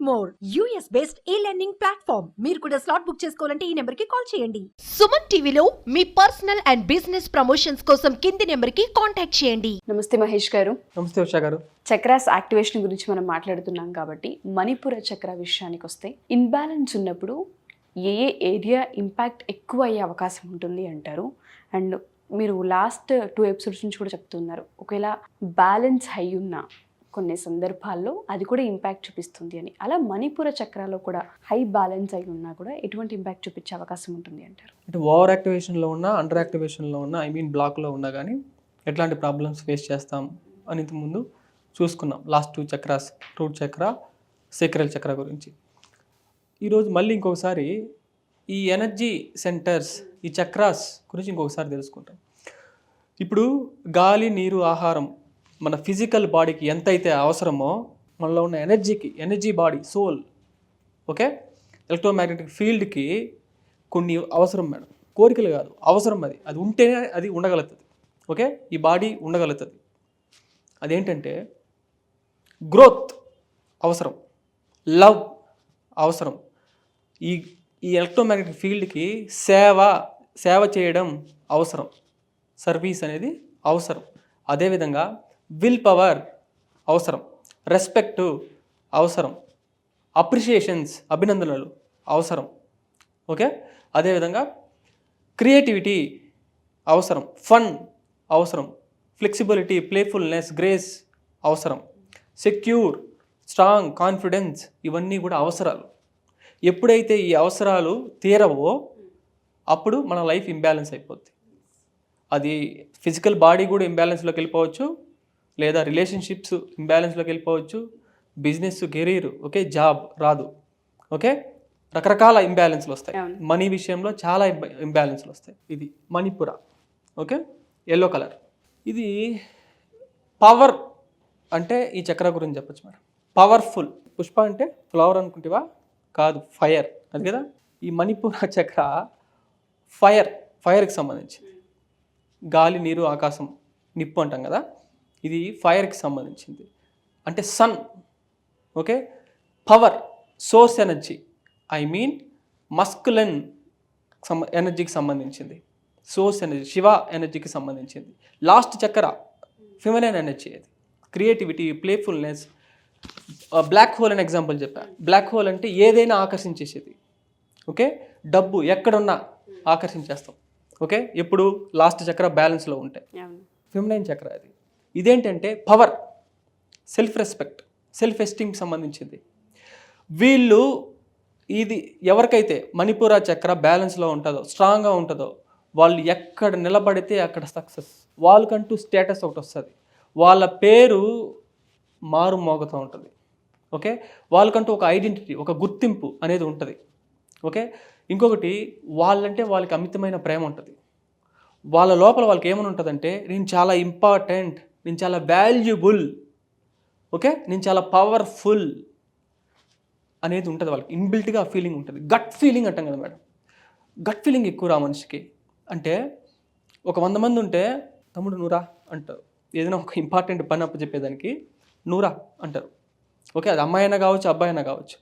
More US based e-learning platform. మీరు కూడా slot book చేసుకోవాలంటే ఈ నెంబర్ కి కాల్ చేయండి. సుమన్ టీవీలో మీ పర్సనల్ అండ్ బిజినెస్ ప్రమోషన్స్ కోసం కింది నెంబర్ కి కాంటాక్ట్ చేయండి. నమస్తే మహేష్ గారు. నమస్తే ఉషా గారు. చక్రాస్ యాక్టివేషన్ గురించి మనం మాట్లాడుతున్నాం కాబట్టి మణిపుర చక్ర విషయానికి వస్తే ఇన్బ్యాలెన్స్ ఉన్నప్పుడు ఏ ఏరియా ఇంపాక్ట్ ఎక్కువ అయ్యే అవకాశం ఉంటుంది అంటారు? అండ్ మీరు లాస్ట్ 2 ఎపిసోడ్స్ నుంచి కూడా చెప్తున్నారు, ఒకవేళ బ్యాలెన్స్ అయి ఉన్న కొన్ని సందర్భాల్లో అది కూడా ఇంపాక్ట్ చూపిస్తుంది అని. అలా మణిపుర చక్రాలో కూడా హై బ్యాలెన్స్ అయి ఉన్నా కూడా ఎటువంటి ఇంపాక్ట్ చూపించే అవకాశం ఉంటుంది అంటారు? అంటే ఓవర్ యాక్టివేషన్లో ఉన్నా, అండర్ యాక్టివేషన్లో ఉన్నా, బ్లాక్లో ఉన్నా కానీ ఎట్లాంటి ప్రాబ్లమ్స్ ఫేస్ చేస్తాం అని ఇంతకుముందు చూసుకున్నాం. లాస్ట్ 2 చక్రాస్, రూట్ చక్ర, సేక్రల్ చక్ర గురించి. ఈరోజు మళ్ళీ ఇంకొకసారి ఈ ఎనర్జీ సెంటర్స్, ఈ చక్రాస్ గురించి ఇంకొకసారి తెలుసుకుంటాం. ఇప్పుడు గాలి, నీరు, ఆహారం మన ఫిజికల్ బాడీకి ఎంత అయితే అవసరమో మనలో ఉన్న energy body, soul, okay, electromagnetic ఫీల్డ్కి కొన్ని అవసరం మేడం. కోరికలు కాదు, అవసరం. అది ఉంటేనే అది ఉండగలుగుతుంది. ఓకే, ఈ బాడీ ఉండగలుగుతుంది. అదేంటంటే గ్రోత్ అవసరం, లవ్ అవసరం, ఈ ఎలక్ట్రోమాగ్నెటిక్ ఫీల్డ్కి సేవ చేయడం అవసరం, సర్వీస్ అనేది అవసరం. అదేవిధంగా విల్ పవర్ అవసరం, రెస్పెక్ట్ అవసరం, అప్రిషియేషన్స్, అభినందనలు అవసరం. ఓకే, అదేవిధంగా క్రియేటివిటీ అవసరం, ఫన్ అవసరం, ఫ్లెక్సిబిలిటీ, ప్లేఫుల్నెస్, గ్రేస్ అవసరం, సెక్యూర్, స్ట్రాంగ్, కాన్ఫిడెన్స్, ఇవన్నీ కూడా అవసరాలు. ఎప్పుడైతే ఈ అవసరాలు తీరవో అప్పుడు మన లైఫ్ ఇంబ్యాలెన్స్ అయిపోద్ది. అది ఫిజికల్ బాడీ కూడా ఇంబ్యాలెన్స్లోకి వెళ్ళిపోవచ్చు, లేదా రిలేషన్షిప్స్ ఇంబ్యాలెన్స్లోకి వెళ్ళిపోవచ్చు, బిజినెస్, కెరీర్, ఓకే, జాబ్ రాదు, ఓకే, రకరకాల ఇంబ్యాలెన్స్లు వస్తాయి. మనీ విషయంలో చాలా ఇంబ్యాలెన్స్లు వస్తాయి. ఇది మణిపుర, ఓకే, ఎల్లో కలర్. ఇది పవర్ అంటే ఈ చక్ర గురించి చెప్పచ్చు మేడం. పవర్ఫుల్. పుష్ప అంటే ఫ్లవర్ అనుకుంటేవా? కాదు, ఫైర్, అది కదా. ఈ మణిపుర చక్ర ఫైర్కి సంబంధించింది. గాలి, నీరు, ఆకాశం, నిప్పు అంటాం కదా, ఇది ఫైర్కి సంబంధించింది. అంటే sun, okay, power, source energy, masculine ఎనర్జీకి సంబంధించింది, సోర్స్ ఎనర్జీ, శివ ఎనర్జీకి సంబంధించింది. లాస్ట్ చక్ర ఫిమరైన్ ఎనర్జీ, అది క్రియేటివిటీ, ప్లేఫుల్నెస్. బ్లాక్ హోల్ అని ఎగ్జాంపుల్ చెప్పాను. బ్లాక్ హోల్ అంటే ఏదైనా ఆకర్షించేసేది, ఓకే, డబ్బు ఎక్కడున్నా ఆకర్షించేస్తాం, ఓకే, ఎప్పుడు లాస్ట్ చక్ర బ్యాలెన్స్లో ఉంటాయి. ఫిమరైన్ చక్ర అది. ఇదేంటంటే పవర్, సెల్ఫ్ రెస్పెక్ట్, సెల్ఫ్ ఎస్టీమ్కి సంబంధించింది. వీళ్ళు ఇది ఎవరికైతే మణిపుర చక్ర బ్యాలెన్స్లో ఉంటుందో, స్ట్రాంగ్గా ఉంటుందో, వాళ్ళు ఎక్కడ నిలబడితే అక్కడ సక్సెస్. వాళ్ళకంటూ స్టేటస్ ఒకటి వస్తుంది, వాళ్ళ పేరు మారు మోగుతూ ఉంటుంది, ఓకే, వాళ్ళకంటూ ఒక ఐడెంటిటీ, ఒక గుర్తింపు అనేది ఉంటుంది, ఓకే. ఇంకొకటి, వాళ్ళంటే వాళ్ళకి అమితమైన ప్రేమ ఉంటుంది. వాళ్ళ లోపల వాళ్ళకి ఏమని ఉంటుందంటే, నేను చాలా ఇంపార్టెంట్, నేను చాలా వాల్యుబుల్, ఓకే, నేను చాలా పవర్ఫుల్ అనేది ఉంటుంది వాళ్ళకి. ఇన్బిల్ట్గా ఫీలింగ్ ఉంటుంది. గట్ ఫీలింగ్ అంటాం కదా మేడం, గట్ ఫీలింగ్ ఎక్కువ రా మనిషికి. అంటే ఒక 100 మంది ఉంటే, తమ్ముడు నూరా అంటారు. ఏదైనా ఒక ఇంపార్టెంట్ పని అప్పచెప్పేదానికి నూరా అంటారు, ఓకే, అది అమ్మాయి అయినా కావచ్చు, అబ్బాయి అయినా కావచ్చు.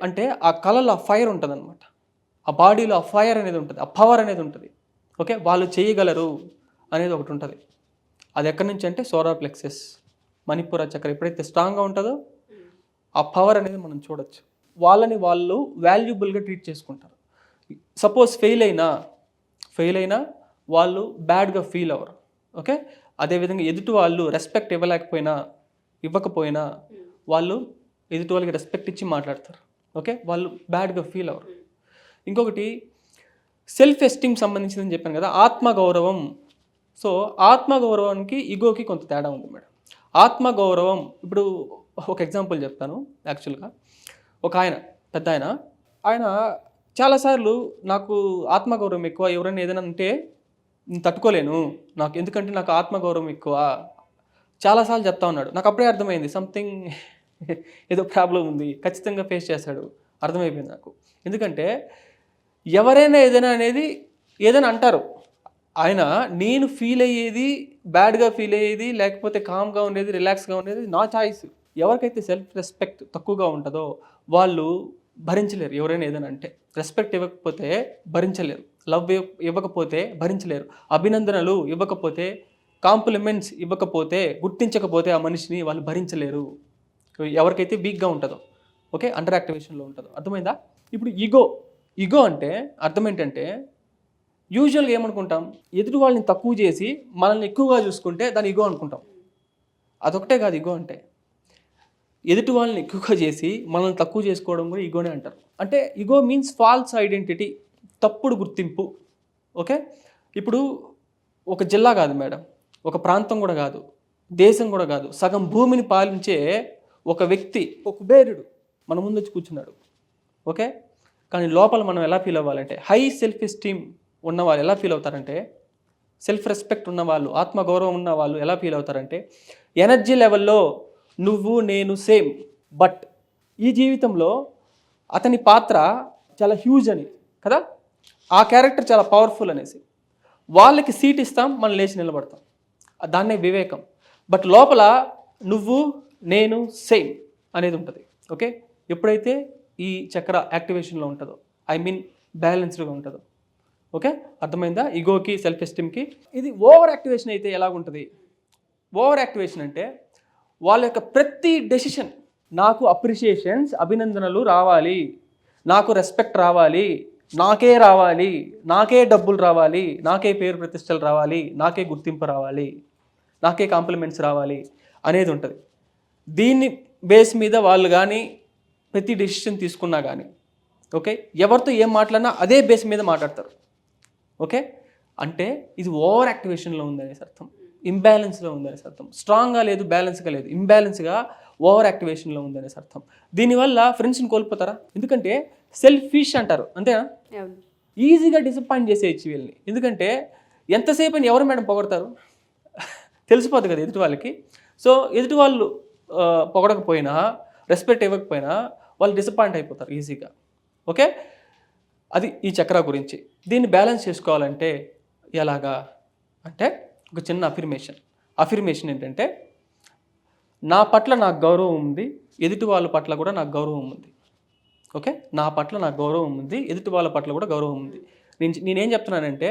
అంటే ఆ కళలో ఆ ఫైర్ ఉంటుంది అనమాట, ఆ బాడీలో ఆ ఫైర్ అనేది ఉంటుంది, ఆ పవర్ అనేది ఉంటుంది, ఓకే. వాళ్ళు చేయగలరు అనేది ఒకటి ఉంటుంది. అది ఎక్కడి నుంచి అంటే సోలార్ ప్లెక్సస్, మణిపుర చక్ర ఎప్పుడైతే స్ట్రాంగ్గా ఉంటుందో ఆ పవర్ అనేది మనం చూడొచ్చు. వాళ్ళని వాళ్ళు వాల్యుబుల్గా ట్రీట్ చేసుకుంటారు. సపోజ్ ఫెయిల్ అయినా వాళ్ళు బ్యాడ్గా ఫీల్ అవ్వరు, ఓకే. అదేవిధంగా ఎదుటి వాళ్ళు రెస్పెక్ట్ ఇవ్వకపోయినా వాళ్ళు ఎదుటి వాళ్ళకి రెస్పెక్ట్ ఇచ్చి మాట్లాడతారు, ఓకే, వాళ్ళు బ్యాడ్గా ఫీల్ అవ్వరు. ఇంకొకటి సెల్ఫ్ ఎస్టీమ్ సంబంధించిందని చెప్పాను కదా, ఆత్మగౌరవం. సో ఆత్మగౌరవానికి ఈగోకి కొంత తేడా ఉంది మేడం. ఆత్మగౌరవం, ఇప్పుడు ఒక ఎగ్జాంపుల్ చెప్తాను. యాక్చువల్గా ఒక పెద్ద ఆయన చాలాసార్లు నాకు ఆత్మగౌరవం ఎక్కువ, ఎవరైనా ఏదైనా అంటే నేను తట్టుకోలేను, ఎందుకంటే నాకు ఆత్మగౌరవం ఎక్కువ చాలాసార్లు చెప్తా ఉన్నాడు. నాకు అప్పుడే అర్థమైంది, సంథింగ్ ఏదో ప్రాబ్లం ఉంది, ఖచ్చితంగా ఫేస్ చేస్తాడు, అర్థమైపోయింది నాకు. ఎందుకంటే ఎవరైనా ఏదైనా అంటారు, ఆయన నేను ఫీల్ అయ్యేది, బ్యాడ్గా ఫీల్ అయ్యేది, లేకపోతే కామ్గా ఉండేది, రిలాక్స్గా ఉండేది నా చాయిస్. ఎవరికైతే సెల్ఫ్ రెస్పెక్ట్ తక్కువగా ఉంటుందో వాళ్ళు భరించలేరు. ఎవరైనా ఏదైనా అంటే రెస్పెక్ట్ ఇవ్వకపోతే భరించలేరు, లవ్ ఇవ్వకపోతే భరించలేరు, అభినందనలు ఇవ్వకపోతే, కాంప్లిమెంట్స్ ఇవ్వకపోతే, గుర్తించకపోతే ఆ మనిషిని వాళ్ళు భరించలేరు. ఎవరికైతే వీక్గా ఉంటుందో, ఓకే, అండర్ యాక్టివేషన్లో ఉంటుందో. అర్థమైందా? ఇప్పుడు ఈగో అంటే అర్థం ఏంటంటే, యూజువల్గా ఏమనుకుంటాం, ఎదుటి వాళ్ళని తక్కువ చేసి మనల్ని ఎక్కువగా చూసుకుంటే దాన్ని ఈగో అనుకుంటాం. అదొకటే కాదు ఈగో అంటే. ఎదుటి వాళ్ళని ఎక్కువగా చేసి మనల్ని తక్కువ చేసుకోవడం కూడా ఈగోనే అంటారు. అంటే ఈగో మీన్స్ ఫాల్స్ ఐడెంటిటీ, తప్పుడు గుర్తింపు. ఓకే, ఇప్పుడు ఒక జిల్లా కాదు మేడం, ఒక ప్రాంతం కూడా కాదు, దేశం కూడా కాదు, సగం భూమిని పాలించే ఒక వ్యక్తి, ఒక కుబేరుడు మన ముందు వచ్చి కూర్చున్నాడు. ఓకే, కానీ లోపల మనం ఎలా ఫీల్ అవ్వాలంటే, హై సెల్ఫ్ ఎస్టీమ్ ఉన్న వాళ్ళు ఎలా ఫీల్ అవుతారంటే, సెల్ఫ్ రెస్పెక్ట్ ఉన్న వాళ్ళు, ఆత్మగౌరవం ఉన్న వాళ్ళు ఎలా ఫీల్ అవుతారంటే, ఎనర్జీ లెవెల్లో నువ్వు నేను సేమ్, బట్ ఈ జీవితంలో అతని పాత్ర చాలా హ్యూజ్ అని కదా, ఆ క్యారెక్టర్ చాలా పవర్ఫుల్ అనేసి వాళ్ళకి సీట్ ఇస్తాం, మనం లేచి నిలబడతాం. దాన్నే వివేకం. బట్ లోపల నువ్వు నేను సేమ్ అనేది ఉంటుంది. ఓకే, ఎప్పుడైతే ఈ చక్ర యాక్టివేషన్లో ఉంటుందో, ఐ మీన్ బ్యాలెన్స్డ్గా ఉంటుందో. ఓకే, అర్థమైందా? ఈగోకి, సెల్ఫ్ ఎస్టీమ్కి. ఇది ఓవర్ యాక్టివేషన్ అయితే ఎలాగుంటుంది? ఓవర్ యాక్టివేషన్ అంటే వాళ్ళ యొక్క ప్రతి డెసిషన్, నాకు అప్రిషియేషన్స్, అభినందనలు రావాలి, నాకు రెస్పెక్ట్ రావాలి, నాకే రావాలి, నాకే డబ్బులు రావాలి, నాకే పేరు ప్రతిష్టలు రావాలి, నాకే గుర్తింపు రావాలి, నాకే కాంప్లిమెంట్స్ రావాలి అనేది ఉంటుంది. దీన్ని బేస్ మీద వాళ్ళు కానీ ప్రతి డెసిషన్ తీసుకున్నా కానీ, ఓకే, ఎవరితో ఏం మాట్లాడినా అదే బేస్ మీద మాట్లాడతారు. ఓకే, అంటే ఇది ఓవర్ యాక్టివేషన్లో ఉందనేసి అర్థం, ఇంబ్యాలెన్స్లో ఉందనేసి అర్థం. స్ట్రాంగ్గా లేదు, బ్యాలెన్స్గా లేదు, ఇంబ్యాలెన్స్గా ఓవర్ యాక్టివేషన్లో ఉందనేసి అర్థం. దీనివల్ల ఫ్రెండ్స్ని కోల్పోతారా? ఎందుకంటే సెల్ఫిష్ అంటారు, అంతేనా? ఈజీగా డిసప్పాయింట్ చేసేయచ్చు వీళ్ళని. ఎందుకంటే ఎంతసేపు అని ఎవరు మేడం పొగడతారు తెలిసిపోద్ది కదా ఎదుటి వాళ్ళకి. సో ఎదుటి వాళ్ళు పొగడకపోయినా, రెస్పెక్ట్ ఇవ్వకపోయినా వాళ్ళు డిసప్పాయింట్ అయిపోతారు ఈజీగా. ఓకే, అది ఈ చక్ర గురించి. దీన్ని బ్యాలెన్స్ చేసుకోవాలంటే ఎలాగా అంటే, ఒక చిన్న అఫిర్మేషన్ ఏంటంటే, నా పట్ల నాకు గౌరవం ఉంది, ఎదుటి వాళ్ళ పట్ల కూడా నాకు గౌరవం ఉంది. ఓకే, నా పట్ల నాకు గౌరవం ఉంది, ఎదుటి వాళ్ళ పట్ల కూడా గౌరవం ఉంది. నేనేం చెప్తున్నానంటే,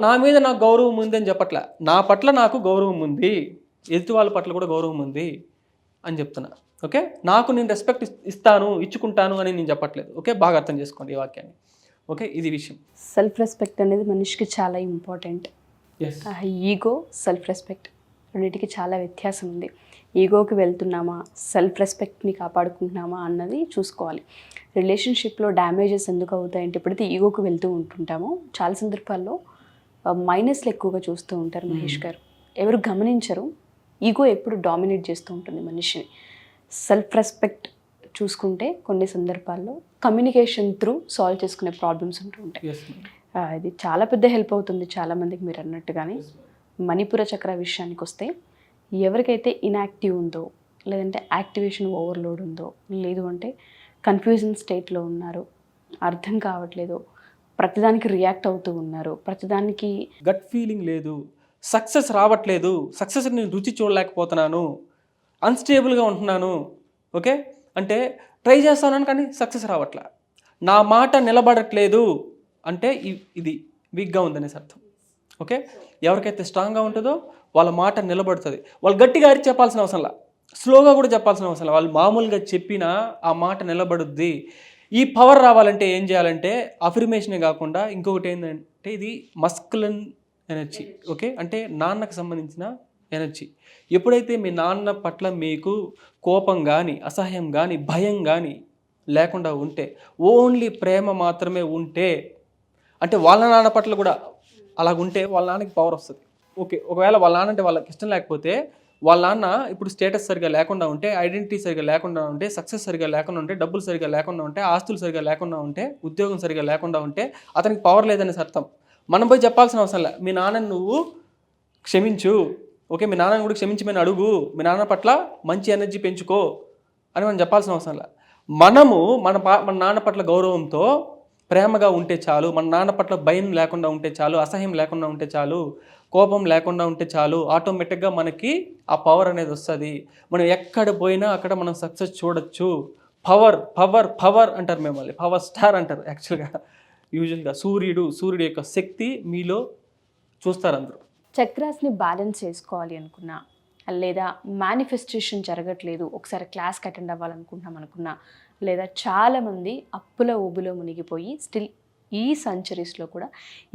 నా మీద నాకు గౌరవం ఉంది అని చెప్పట్లే, నా పట్ల నాకు గౌరవం ఉంది, ఎదుటి వాళ్ళ పట్ల కూడా గౌరవం ఉంది అని చెప్తున్నా. ఓకే, నాకు నేను రెస్పెక్ట్ ఇచ్చుకుంటాను అని నేను చెప్పట్లేదు. ఓకే, బాగా అర్థం చేసుకోండి ఈ వాక్యాన్ని. ఓకే, ఇది విషయం. సెల్ఫ్ రెస్పెక్ట్ అనేది మనిషికి చాలా ఇంపార్టెంట్. ఈగో, సెల్ఫ్ రెస్పెక్ట్ రెండింటికి చాలా వ్యత్యాసం ఉంది. ఈగోకి వెళ్తున్నామా, సెల్ఫ్ రెస్పెక్ట్ని కాపాడుకుంటున్నామా అన్నది చూసుకోవాలి. రిలేషన్షిప్లో డ్యామేజెస్ ఎందుకు అవుతాయంటే, ఎప్పుడైతే ఈగోకి వెళ్తూ ఉంటుంటామో చాలా సందర్భాల్లో మైనస్లు ఎక్కువగా చూస్తూ ఉంటారు మహేష్ గారు. ఎవరు గమనించరు, ఈగో ఎప్పుడు డామినేట్ చేస్తూ ఉంటుంది మనిషిని. సెల్ఫ్ రెస్పెక్ట్ చూసుకుంటే కొన్ని సందర్భాల్లో కమ్యూనికేషన్ త్రూ సాల్వ్ చేసుకునే ప్రాబ్లమ్స్ ఉంటూ ఉంటాయి. ఇది చాలా పెద్ద హెల్ప్ అవుతుంది చాలామందికి. మీరు అన్నట్టుగానే మణిపుర చక్ర విషయానికి వస్తే, ఎవరికైతే ఇన్యాక్టివ్ ఉందో, లేదంటే యాక్టివేషన్ ఓవర్లోడ్ ఉందో, లేదు అంటే కన్ఫ్యూజన్ స్టేట్లో ఉన్నారు, అర్థం కావట్లేదు, ప్రతిదానికి రియాక్ట్ అవుతూ ఉన్నారు, ప్రతిదానికి గట్ ఫీలింగ్ లేదు, సక్సెస్ రావట్లేదు, సక్సెస్ నేను రుచి చూడలేకపోతున్నాను, అన్స్టేబుల్గా ఉంటున్నాను. ఓకే, అంటే ట్రై చేస్తాను కానీ సక్సెస్ రావట్లే, నా మాట నిలబడట్లేదు అంటే ఇది వీక్గా ఉందనేసి అర్థం. ఓకే, ఎవరికైతే స్ట్రాంగ్గా ఉంటుందో వాళ్ళ మాట నిలబడుతుంది. వాళ్ళు గట్టిగా అరిచి చెప్పాల్సిన అవసరంలా, స్లోగా కూడా చెప్పాల్సిన అవసరం, వాళ్ళు మామూలుగా చెప్పినా ఆ మాట నిలబడుద్ది. ఈ పవర్ రావాలంటే ఏం చేయాలంటే, అఫర్మేషనే కాకుండా ఇంకొకటి ఏంటంటే, ఇది మస్కులన్ ఎనర్జీ. ఓకే, అంటే నాన్నకు సంబంధించిన ఎనర్జీ. ఎప్పుడైతే మీ నాన్న పట్ల మీకు కోపం కానీ, అసహ్యం కానీ, భయం కానీ లేకుండా ఉంటే, ఓన్లీ ప్రేమ మాత్రమే ఉంటే, అంటే వాళ్ళ నాన్న పట్ల కూడా అలాగుంటే వాళ్ళ నాన్నకి పవర్ వస్తుంది. ఓకే, ఒకవేళ వాళ్ళ నాన్న అంటే వాళ్ళకి ఇష్టం లేకపోతే, వాళ్ళ నాన్న ఇప్పుడు స్టేటస్ సరిగా లేకుండా ఉంటే, ఐడెంటిటీ సరిగా లేకుండా ఉంటే, సక్సెస్ సరిగా లేకుండా ఉంటే, డబ్బులు సరిగా లేకుండా ఉంటే, ఆస్తులు సరిగా లేకుండా ఉంటే, ఉద్యోగం సరిగా లేకుండా ఉంటే అతనికి పవర్ లేదనేసి అర్థం. మనం పోయి చెప్పాల్సిన అవసరం లే, మీ నాన్నని నువ్వు క్షమించు, ఓకే, మీ నాన్నని కూడా క్షమించమని అడుగు, మీ నాన్న పట్ల మంచి ఎనర్జీ పెంచుకో అని మనం చెప్పాల్సిన అవసరం లే. మనము మన నాన్న పట్ల గౌరవంతో ప్రేమగా ఉంటే చాలు, మన నాన్న పట్ల భయం లేకుండా ఉంటే చాలు, అసహ్యం లేకుండా ఉంటే చాలు, కోపం లేకుండా ఉంటే చాలు, ఆటోమేటిక్గా మనకి ఆ పవర్ అనేది వస్తుంది. మనం ఎక్కడ పోయినా అక్కడ మనం సక్సెస్ చూడొచ్చు. పవర్ పవర్ పవర్ అంటారు మిమ్మల్ని, పవర్ స్టార్ అంటారు యాక్చువల్గా. యూజువల్గా సూర్యుడి యొక్క శక్తి మీలో చూస్తారు అందరూ. చక్రాస్ని బ్యాలెన్స్ చేసుకోవాలి అనుకున్నా, లేదా మేనిఫెస్టేషన్ జరగట్లేదు, ఒకసారి క్లాస్కి అటెండ్ అవ్వాలనుకుంటున్నాం అనుకున్నా, లేదా చాలామంది అప్పుల ఊబిలో మునిగిపోయి స్టిల్ ఈ సెంచరీస్లో కూడా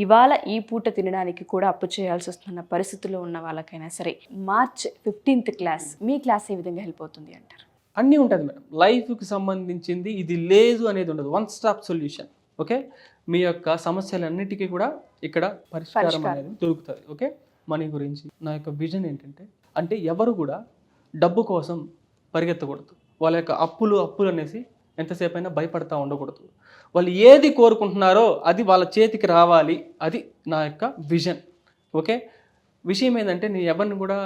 ఇవాళ ఈ పూట తినడానికి కూడా అప్పు చేయాల్సి వస్తున్న పరిస్థితుల్లో ఉన్న వాళ్ళకైనా సరే March 15th క్లాస్, మీ క్లాస్ ఏ విధంగా హెల్ప్ అవుతుంది అంటారు? అన్నీ ఉంటుంది మేడం. లైఫ్కి సంబంధించింది ఇది లేదు అనేది ఉండదు, వన్ స్టాప్ సొల్యూషన్. ఓకే, మీ యొక్క సమస్యలన్నిటికీ కూడా ఇక్కడ పరిష్కారం అనేది దొరుకుతుంది. ఓకే, మనీ గురించి నా యొక్క విజన్ ఏంటంటే, అంటే ఎవరు కూడా డబ్బు కోసం పరిగెత్తకూడదు. వాళ్ళ యొక్క అప్పులు అనేసి ఎంతసేపు అయినా భయపడతా ఉండకూడదు. వాళ్ళు ఏది కోరుకుంటున్నారో అది వాళ్ళ చేతికి రావాలి, అది నా యొక్క విజన్. ఓకే, విషయం ఏంటంటే నేను ఎవరిని కూడా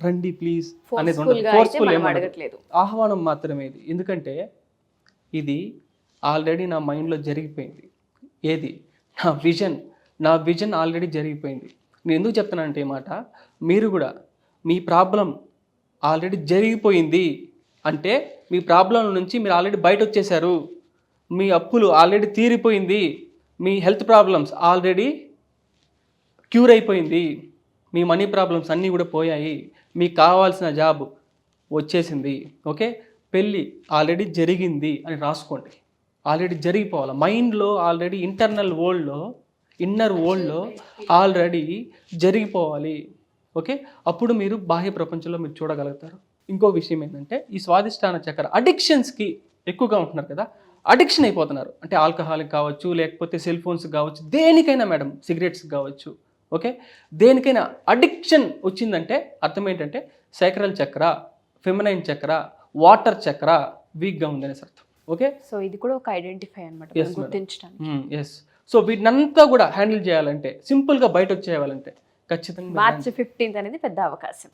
రండి ప్లీజ్ అనేది ఉండదు, ఫోర్స్ఫుల్ అడగట్లేదు, ఆహ్వానం మాత్రమే ఇది. ఎందుకంటే ఇది ఆల్రెడీ నా మైండ్లో జరిగిపోయింది. ఏది? నా విజన్ ఆల్రెడీ జరిగిపోయింది. నేను ఎందుకు చెప్తానంటే ఈ మాట, మీరు కూడా మీ ప్రాబ్లం ఆల్రెడీ జరిగిపోయింది అంటే మీ ప్రాబ్లం నుంచి మీరు ఆల్రెడీ బయట వచ్చేసారు. మీ అప్పులు ఆల్రెడీ తీరిపోయింది, మీ హెల్త్ ప్రాబ్లమ్స్ ఆల్రెడీ క్యూర్ అయిపోయింది, మీ మనీ ప్రాబ్లమ్స్ అన్నీ కూడా పోయాయి, మీకు కావాల్సిన జాబ్ వచ్చేసింది. ఓకే, పెళ్ళి ఆల్రెడీ జరిగింది అని రాసుకోండి. ఆల్రెడీ జరిగిపోవాలి మైండ్లో, ఆల్రెడీ ఇన్నర్ వరల్డ్లో ఆల్రెడీ జరిగిపోవాలి. ఓకే, అప్పుడు మీరు బాహ్య ప్రపంచంలో మీరు చూడగలుగుతారు. ఇంకో విషయం ఏంటంటే, ఈ స్వాదిష్టాన చక్ర అడిక్షన్స్కి ఎక్కువగా ఉంటున్నారు కదా, అడిక్షన్ అయిపోతున్నారు. అంటే ఆల్కహాల్కి కావచ్చు, లేకపోతే సెల్ ఫోన్స్ కావచ్చు, దేనికైనా మేడం, సిగరెట్స్ కావచ్చు. ఓకే, దేనికైనా అడిక్షన్ వచ్చిందంటే అర్థం ఏంటంటే సైక్రల్ చక్ర, ఫెమినైన్ చక్ర, వాటర్ చక్ర వీక్గా ఉందనే అర్థం. ఓకే, సో ఇది కూడా ఒక ఐడెంటిఫై అనమాట, గుర్తించడానికి. ఎస్. సో వీటినంతా కూడా హ్యాండిల్ చేయాలంటే, సింపుల్గా బయట వచ్చేయాలంటే ఖచ్చితంగా March 15th అనేది పెద్ద అవకాశం.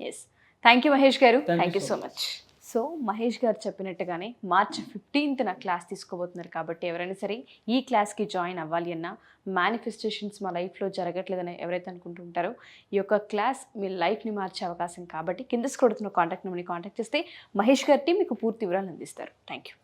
ఎస్. థ్యాంక్ యూ మహేష్ గారు, Thank thank you you so so much. So Mahesh గారు చెప్పినట్టుగానే March 15th నా క్లాస్ తీసుకోబోతున్నారు కాబట్టి ఎవరైనా సరే ఈ క్లాస్కి జాయిన్ అవ్వాలి అన్నా, మేనిఫెస్టేషన్స్ మా లైఫ్లో జరగట్లేదని ఎవరైతే అనుకుంటుంటారో ఈ యొక్క క్లాస్ మీ లైఫ్ని మార్చే అవకాశం కాబట్టి కింద స్క్రోల్ అవుతున్న కాంటాక్ట్ నెంబర్ని కాంటాక్ట్ చేస్తే మహేష్ గారి టీం మీకు పూర్తి వివరాలు అందిస్తారు. Thank you.